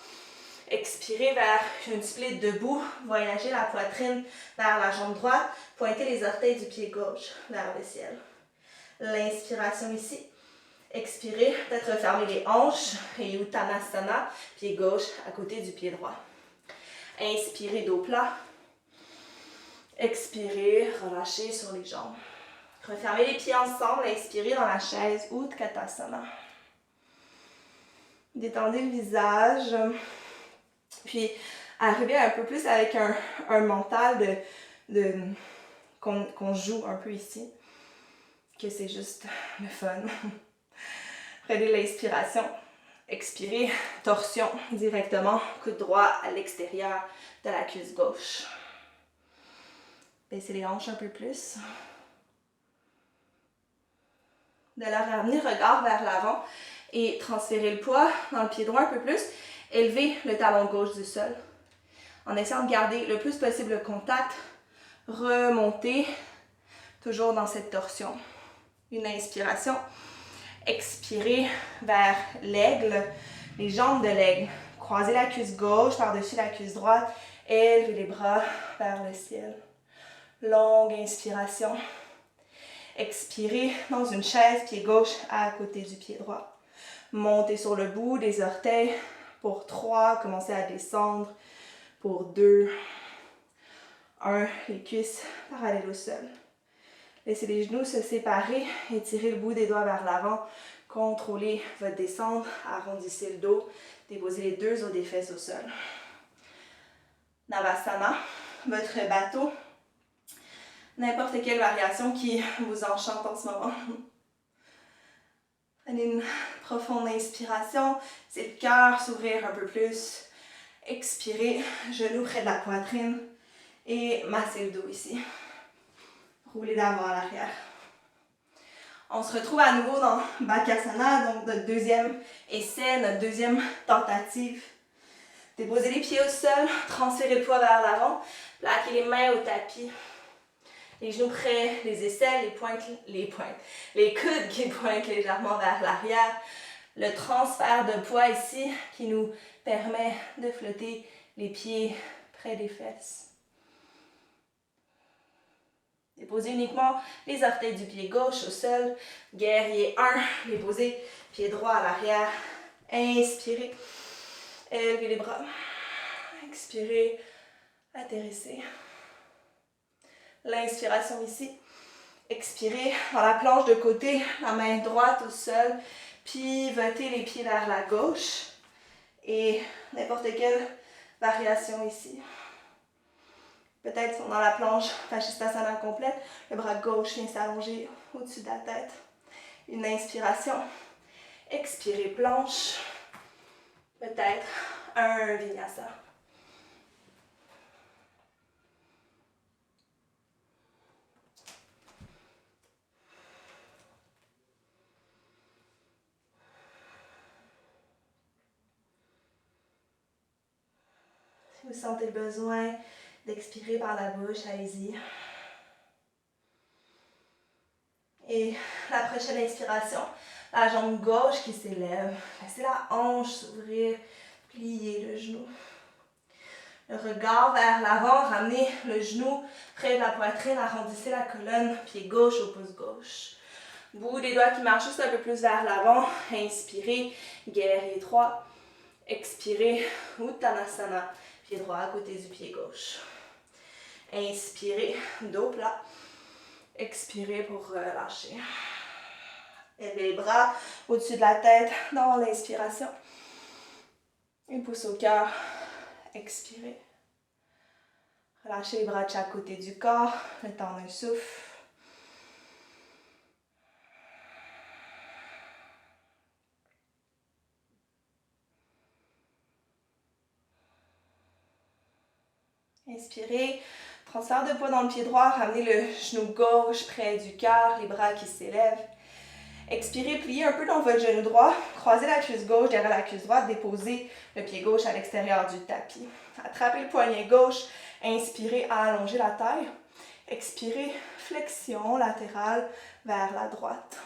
Expirez vers une split debout, voyagez la poitrine vers la jambe droite, pointez les orteils du pied gauche vers le ciel. L'inspiration ici. Expirez, peut-être refermez les hanches et Uttanasana, pied gauche à côté du pied droit. Inspirez, dos plat. Expirez, relâchez sur les jambes. Refermez les pieds ensemble, inspirez dans la chaise Utkatasana. Détendez le visage. Puis, arrivez un peu plus avec un mental qu'on joue un peu ici. Que c'est juste le fun. Prenez l'inspiration. Expirez, torsion directement, coude droit à l'extérieur de la cuisse gauche. Baissez les hanches un peu plus. De là, ramenez le regard vers l'avant et transférez le poids dans le pied droit un peu plus. Élevez le talon gauche du sol. En essayant de garder le plus possible le contact, remontez, toujours dans cette torsion. Une inspiration. Expirez vers l'aigle, les jambes de l'aigle. Croisez la cuisse gauche par-dessus la cuisse droite. Élevez les bras vers le ciel. Longue inspiration. Expirez dans une chaise, pied gauche à côté du pied droit. Montez sur le bout des orteils. Pour 3, commencez à descendre. Pour 2, 1, les cuisses parallèles au sol. Laissez les genoux se séparer, étirez le bout des doigts vers l'avant, contrôlez votre descente, arrondissez le dos, déposez les deux os des fesses au sol. Navasana, votre bateau, n'importe quelle variation qui vous enchante en ce moment. Prenez une profonde inspiration, c'est le cœur s'ouvrir un peu plus. Expirez, genoux près de la poitrine et massez le dos ici. Roulez d'avant à l'arrière. On se retrouve à nouveau dans Bakasana, donc notre deuxième essai, notre deuxième tentative. Déposez les pieds au sol, transférez le poids vers l'avant, plaquez les mains au tapis. Les genoux près, les aisselles, les coudes qui pointent légèrement vers l'arrière. Le transfert de poids ici qui nous permet de flotter les pieds près des fesses. Déposez uniquement les orteils du pied gauche au sol. Guerrier 1. Déposez pied droit à l'arrière. Inspirez. Élevez les bras. Expirez. Atterrissez. L'inspiration ici. Expirez dans la planche de côté, la main droite au sol. Pivotez les pieds vers la gauche. Et n'importe quelle variation ici. Peut-être dans la planche Vashisthasana complète, le bras gauche vient s'allonger au-dessus de la tête. Une inspiration. Expirez, planche. Peut-être un vinyasa. Si vous sentez le besoin d'expirer par la bouche, allez-y. Et la prochaine inspiration, la jambe gauche qui s'élève. Laissez la hanche s'ouvrir, pliez le genou. Le regard vers l'avant, ramenez le genou près de la poitrine, arrondissez la colonne, pied gauche au pouce gauche. Bout des doigts qui marchent juste un peu plus vers l'avant. Inspirez, guerrier 3. Expirez, Uttanasana, pied droit à côté du pied gauche. Inspirez, dos plat. Expirez pour relâcher. Élevez les bras au-dessus de la tête dans l'inspiration. Une pouce au cœur. Expirez. Relâchez les bras de chaque côté du corps, le temps d'un souffle. Inspirez, transfert de poids dans le pied droit, ramenez le genou gauche près du cœur, les bras qui s'élèvent. Expirez, pliez un peu dans votre genou droit, croisez la cuisse gauche derrière la cuisse droite, déposez le pied gauche à l'extérieur du tapis. Attrapez le poignet gauche, inspirez à allonger la taille. Expirez, flexion latérale vers la droite.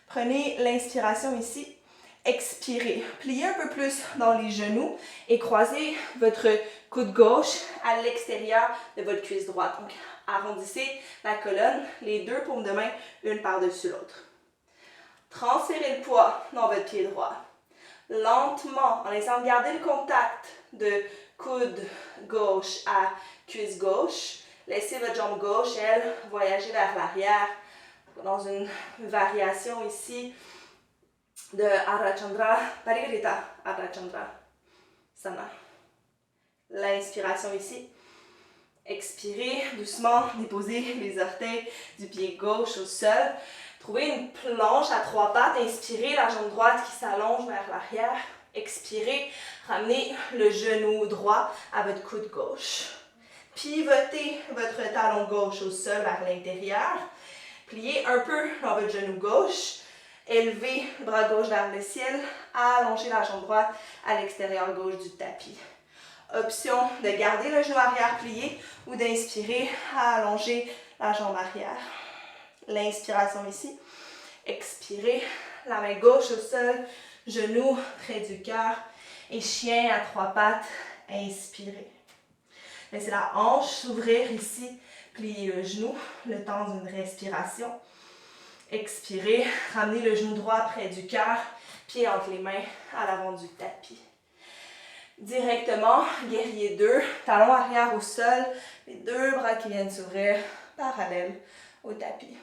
Prenez l'inspiration ici. Expirez, pliez un peu plus dans les genoux et croisez votre coude gauche à l'extérieur de votre cuisse droite. Donc, arrondissez la colonne, les deux paumes de main, une par-dessus l'autre. Transférez le poids dans votre pied droit. Lentement, en essayant de garder le contact de coude gauche à cuisse gauche, laissez votre jambe gauche, elle, voyager vers l'arrière dans une variation ici de Ardha Chandra, Parivrtta Ardha Chandra Sana. L'inspiration ici. Expirez doucement, déposez les orteils du pied gauche au sol. Trouvez une planche à 3 pattes. Inspirez, la jambe droite qui s'allonge vers l'arrière. Expirez, ramenez le genou droit à votre coude gauche. Pivotez votre talon gauche au sol vers l'intérieur. Pliez un peu dans votre genou gauche. Élevez le bras gauche vers le ciel. Allongez la jambe droite à l'extérieur gauche du tapis. Option de garder le genou arrière plié ou d'inspirer à allonger la jambe arrière. L'inspiration ici. Expirez, la main gauche au sol, genou près du cœur et chien à 3 pattes. Inspirez. Laissez la hanche s'ouvrir ici. Pliez le genou, le temps d'une respiration. Expirez, ramenez le genou droit près du cœur, pied entre les mains à l'avant du tapis. Directement, guerrier 2, talon arrière au sol, les deux bras qui viennent s'ouvrir parallèles au tapis.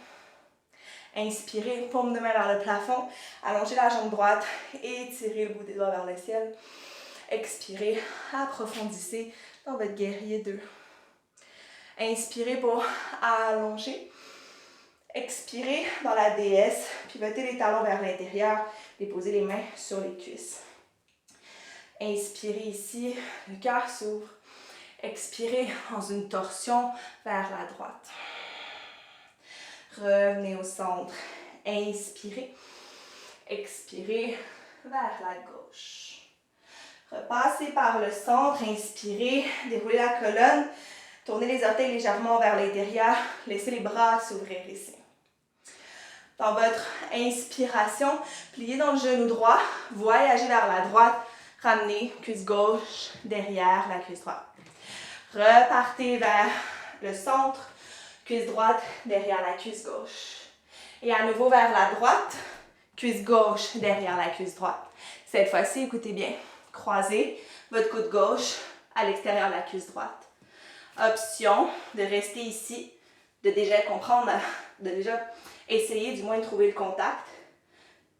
Inspirez, paume de main vers le plafond, allongez la jambe droite et étirez le bout des doigts vers le ciel. Expirez, approfondissez dans votre guerrier 2. Inspirez pour allonger. Expirez dans la déesse, pivotez les talons vers l'intérieur, déposez les mains sur les cuisses. Inspirez ici, le cœur s'ouvre. Expirez dans une torsion vers la droite. Revenez au centre. Inspirez. Expirez vers la gauche. Repassez par le centre. Inspirez. Déroulez la colonne. Tournez les orteils légèrement vers l'intérieur. Laissez les bras s'ouvrir ici. Dans votre inspiration, pliez dans le genou droit. Voyagez vers la droite. Ramenez cuisse gauche derrière la cuisse droite. Repartez vers le centre. Cuisse droite derrière la cuisse gauche. Et à nouveau vers la droite. Cuisse gauche derrière la cuisse droite. Cette fois-ci, écoutez bien. Croisez votre coude gauche à l'extérieur de la cuisse droite. Option de rester ici, de déjà comprendre, de déjà essayer du moins de trouver le contact.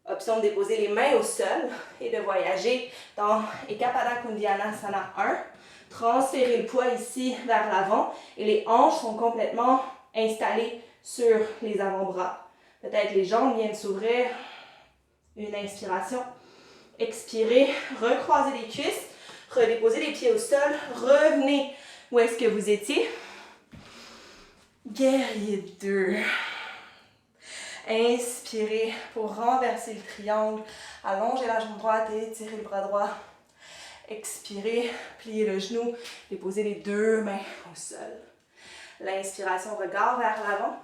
Option de déposer les mains au sol et de voyager dans Ekapada Kundyanasana 1. Transférez le poids ici vers l'avant et les hanches sont complètement installées sur les avant-bras. Peut-être les jambes viennent s'ouvrir. Une inspiration. Expirez, recroisez les cuisses, redéposez les pieds au sol, revenez où est-ce que vous étiez. Guerrier 2. Inspirez pour renverser le triangle. Allongez la jambe droite et étirez le bras droit. Expirez, pliez le genou, déposez les deux mains au sol. L'inspiration, regard vers l'avant.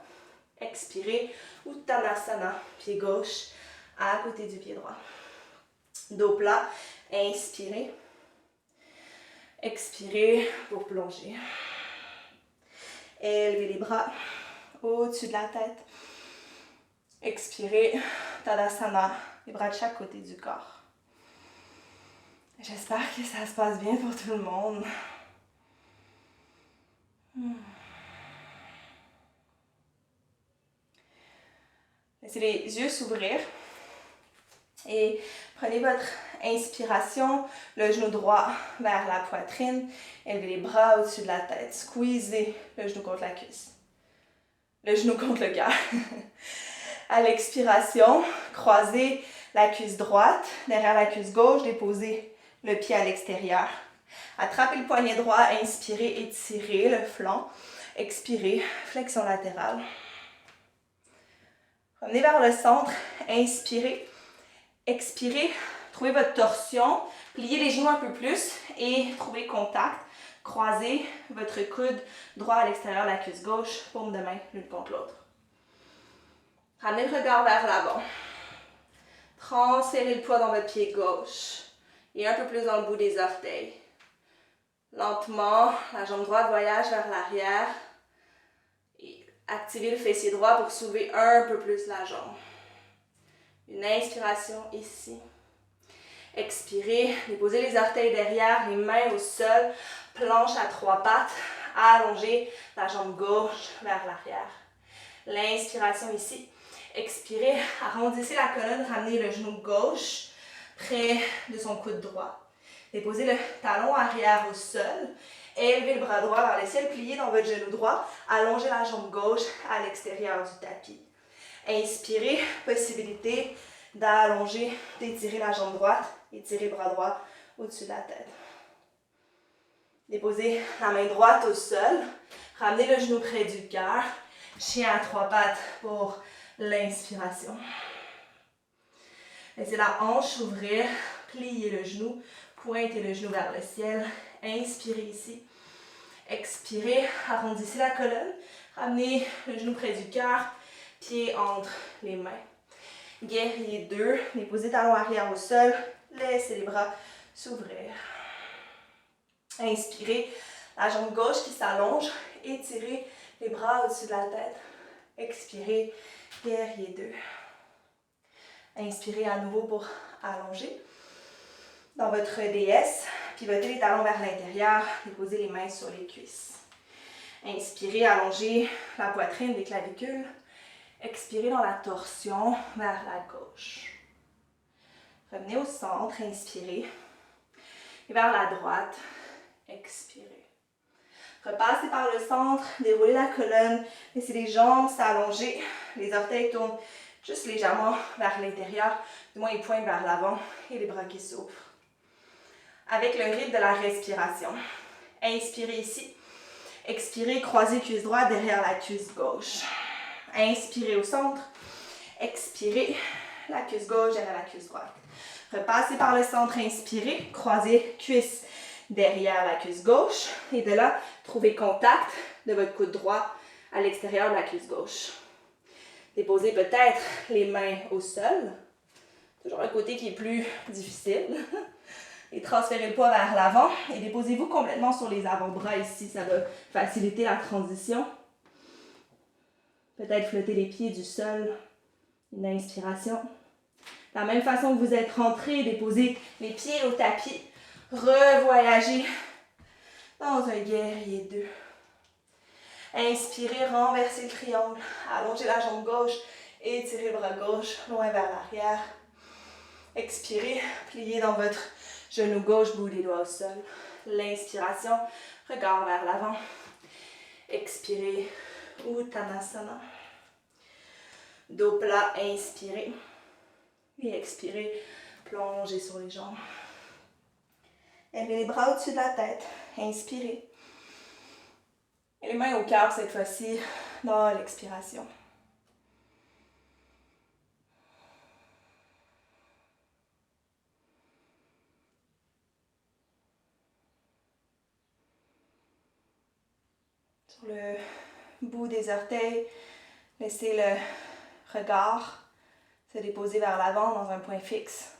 Expirez, Uttanasana, pied gauche à côté du pied droit. Dos plat, inspirez. Expirez pour plonger. Élevez les bras au-dessus de la tête. Expirez, Tadasana, les bras de chaque côté du corps. J'espère que ça se passe bien pour tout le monde. Laissez les yeux s'ouvrir et prenez votre inspiration, le genou droit vers la poitrine, élevez les bras au-dessus de la tête, squeezez le genou contre la cuisse, le genou contre le cœur. À l'expiration, croisez la cuisse droite derrière la cuisse gauche, déposez le pied à l'extérieur. Attrapez le poignet droit, inspirez, étirez le flanc, expirez, flexion latérale. Revenez vers le centre, inspirez, expirez, trouvez votre torsion, pliez les genoux un peu plus et trouvez contact. Croisez votre coude droit à l'extérieur de la cuisse gauche, paume de main l'une contre l'autre. Ramenez le regard vers l'avant. Transférez le poids dans votre pied gauche et un peu plus dans le bout des orteils. Lentement, la jambe droite voyage vers l'arrière. Activez le fessier droit pour soulever un peu plus la jambe. Une inspiration ici. Expirez, déposez les orteils derrière, les mains au sol, planche à trois pattes, allongez la jambe gauche vers l'arrière. L'inspiration ici. Expirez, arrondissez la colonne, ramenez le genou gauche près de son coude droit. Déposez le talon arrière au sol. Élevez le bras droit vers le ciel, pliez dans votre genou droit, allongez la jambe gauche à l'extérieur du tapis. Inspirez, possibilité d'allonger, d'étirer la jambe droite, étirez le bras droit au-dessus de la tête. Déposez la main droite au sol, ramenez le genou près du cœur, chien à trois pattes pour l'inspiration. Laissez la hanche s'ouvrir, pliez le genou, pointez le genou vers le ciel. Inspirez ici. Expirez, arrondissez la colonne. Ramenez le genou près du cœur, pied entre les mains. Guerrier 2, déposez talon arrière au sol. Laissez les bras s'ouvrir. Inspirez, la jambe gauche qui s'allonge. Étirez les bras au-dessus de la tête. Expirez, guerrier 2. Inspirez à nouveau pour allonger. Dans votre DS, pivotez les talons vers l'intérieur, déposez les mains sur les cuisses. Inspirez, allongez la poitrine, les clavicules. Expirez dans la torsion vers la gauche. Revenez au centre, inspirez. Et vers la droite, expirez. Repassez par le centre, déroulez la colonne, laissez les jambes s'allonger, les orteils tournent juste légèrement vers l'intérieur, du moins ils pointent vers l'avant et les bras qui s'ouvrent. Avec le rythme de la respiration. Inspirez ici. Expirez, croisez cuisse droite derrière la cuisse gauche. Inspirez au centre. Expirez, la cuisse gauche derrière la cuisse droite. Repassez par le centre, inspirez, croisez cuisse derrière la cuisse gauche. Et de là, trouvez contact de votre coude droit à l'extérieur de la cuisse gauche. Déposez peut-être les mains au sol. Toujours un côté qui est plus difficile. Et transférez le poids vers l'avant et déposez-vous complètement sur les avant-bras ici. Ça va faciliter la transition. Peut-être flotter les pieds du sol. Une inspiration. De la même façon que vous êtes rentré, déposez les pieds au tapis. Revoyagez dans un guerrier 2. Inspirez, renversez le triangle. Allongez la jambe gauche. Étirez le bras gauche loin vers l'arrière. Expirez, pliez dans votre genou gauche, bout des doigts au sol. L'inspiration, regard vers l'avant. Expirez, Uttanasana. Dos plat, inspirez. Et expirez, plongez sur les jambes. Élevez les bras au-dessus de la tête. Inspirez. Et les mains au cœur cette fois-ci dans l'expiration. Sur le bout des orteils, Laissez le regard se déposer vers l'avant dans un point fixe.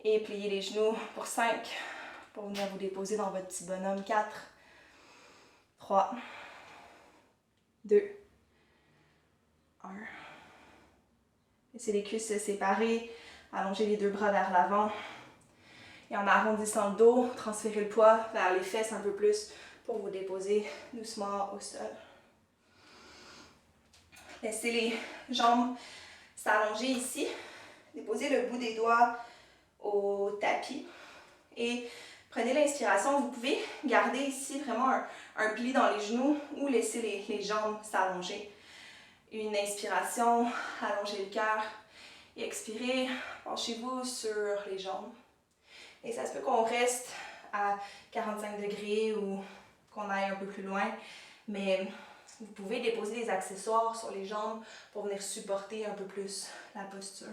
Et pliez les genoux pour 5, pour venir vous déposer dans votre petit bonhomme. 4, 3, 2, 1. Laissez les cuisses se séparer, allongez les deux bras vers l'avant. Et en arrondissant le dos, transférez le poids vers les fesses un peu plus pour vous déposer doucement au sol. Laissez les jambes s'allonger ici. Déposez le bout des doigts au tapis. Et prenez l'inspiration. Vous pouvez garder ici vraiment un pli dans les genoux ou laisser les jambes s'allonger. Une inspiration, allongez le cœur. Et expirez, penchez-vous sur les jambes. Et ça se peut qu'on reste à 45 degrés ou qu'on aille un peu plus loin. Mais vous pouvez déposer des accessoires sur les jambes pour venir supporter un peu plus la posture.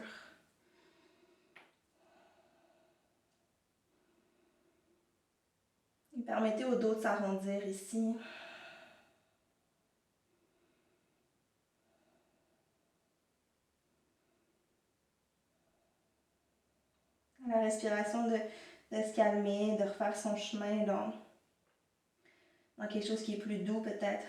Et permettez au dos de s'arrondir ici. La respiration de se calmer, de refaire son chemin dans quelque chose qui est plus doux peut-être.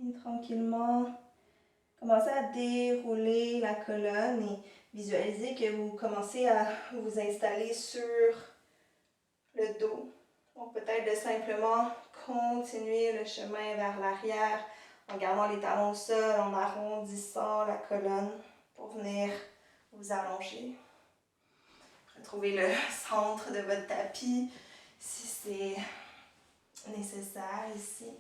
Et tranquillement, commencez à dérouler la colonne et visualisez que vous commencez à vous installer sur le dos. Donc peut-être de simplement continuer le chemin vers l'arrière en gardant les talons au sol, en arrondissant la colonne pour venir vous allonger. Retrouvez le centre de votre tapis si c'est nécessaire ici.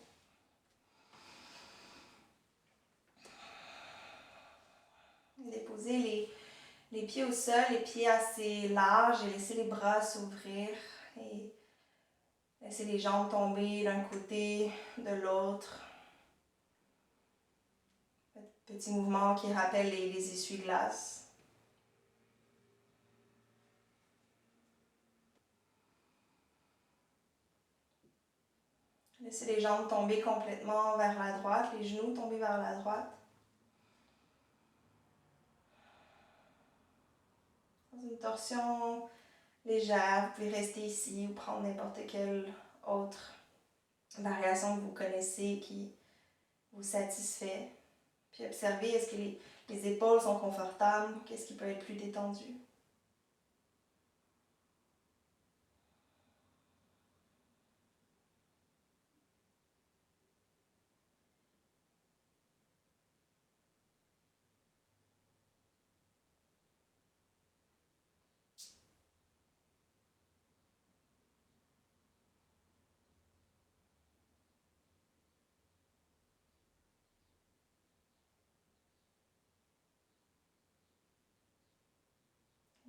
Déposez les pieds au sol, les pieds assez larges et laissez les bras s'ouvrir et laissez les jambes tomber d'un côté, de l'autre. Petit mouvement qui rappelle les essuie-glaces. Laissez les jambes tomber complètement vers la droite, les genoux tomber vers la droite. Dans une torsion légère, vous pouvez rester ici ou prendre n'importe quelle autre variation que vous connaissez qui vous satisfait. Puis observez, est-ce que les épaules sont confortables? Qu'est-ce qui peut être plus détendu?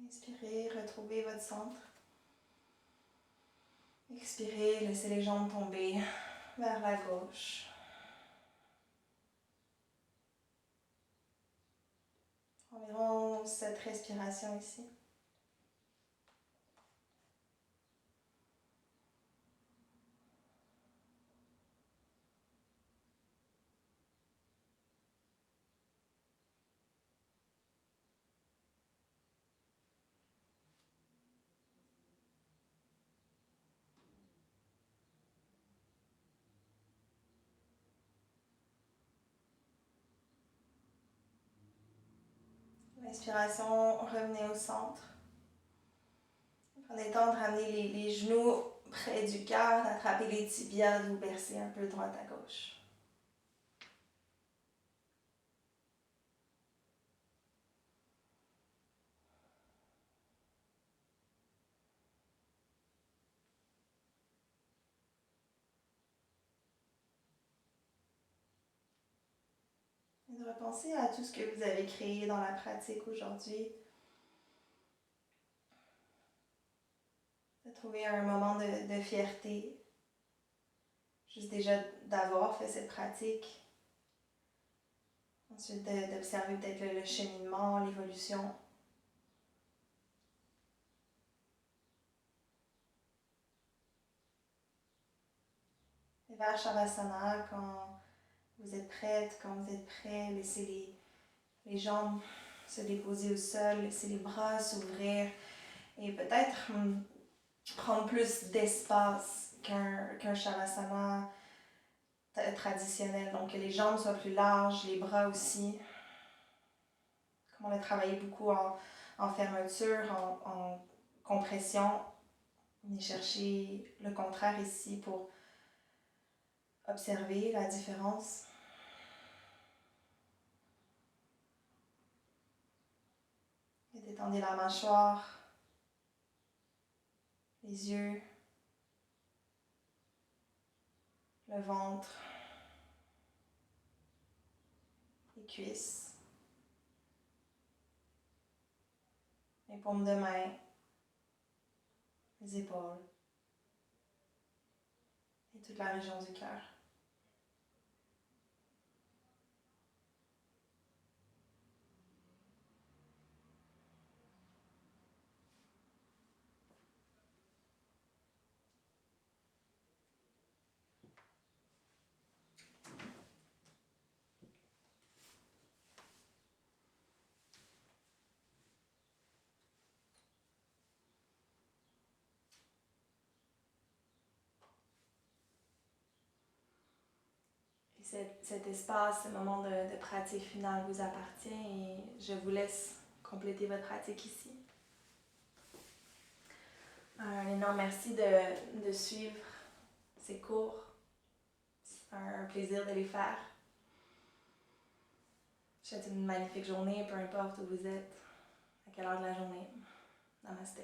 Inspirez, retrouvez votre centre. Expirez, laissez les jambes tomber vers la gauche. Environ 7 respirations ici. L'inspiration, revenez au centre. Prenez le temps de ramener les genoux près du cœur, d'attraper les tibias, de vous bercer un peu de droite à gauche. Et de repenser à tout ce que vous avez créé dans la pratique aujourd'hui. De trouver un moment de fierté. juste déjà d'avoir fait cette pratique. Ensuite, d'observer peut-être le cheminement, l'évolution. Et vers Shavasana, quand vous êtes prête, quand vous êtes prêt, laissez les jambes se déposer au sol, laissez les bras s'ouvrir et peut-être prendre plus d'espace qu'un Shavasana traditionnel. Donc que les jambes soient plus larges, les bras aussi. Comme on a travaillé beaucoup en fermeture, en compression, on est chercher le contraire ici pour observer la différence. Et détendez la mâchoire, les yeux, le ventre, les cuisses, les paumes de main, les épaules et toute la région du cœur. Cet espace, ce moment de pratique finale vous appartient et je vous laisse compléter votre pratique ici. Un énorme merci de suivre ces cours. C'est un plaisir de les faire. Je vous souhaite une magnifique journée, peu importe où vous êtes, à quelle heure de la journée. Namaste.